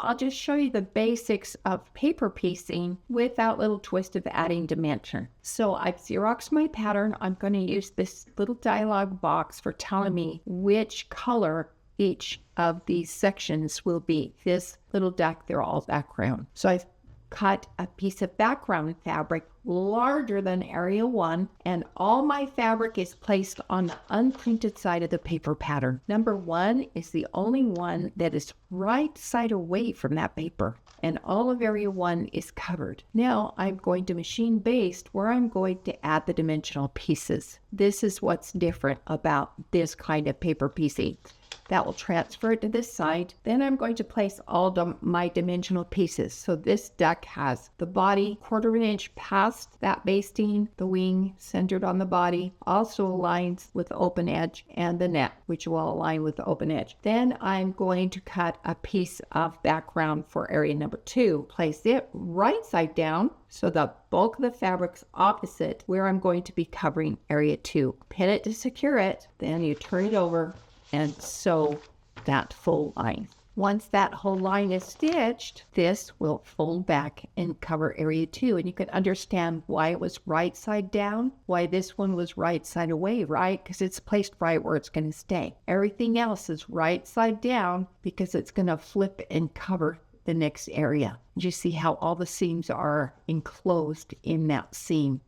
I'll just show you the basics of paper piecing with that little twist of adding dimension. So I've Xeroxed my pattern. I'm going to use this little dialog box for telling me which color each of these sections will be. This little duck, they're all background. So I've cut a piece of background fabric larger than area 1, and all my fabric is placed on the unprinted side of the paper pattern. Number 1 is the only one that is right side away from that paper, and all of area 1 is covered. Now I'm going to machine based, where I'm going to add the dimensional pieces. This is what's different about this kind of paper piecing. That will transfer it to this side. Then I'm going to place all my dimensional pieces. So this duck has the body 1/4 inch past that basting, the wing centered on the body, also aligns with the open edge, and the neck, which will align with the open edge. Then I'm going to cut a piece of background for area number 2. Place it right side down, so the bulk of the fabric's opposite where I'm going to be covering area 2. Pin it to secure it, then you turn it over and sew that full line. Once that whole line is stitched, this will fold back and cover area 2. And you can understand why it was right side down, why this one was right side away, right? Because it's placed right where it's going to stay. Everything else is right side down because it's going to flip and cover the next area. You see how all the seams are enclosed in that seam.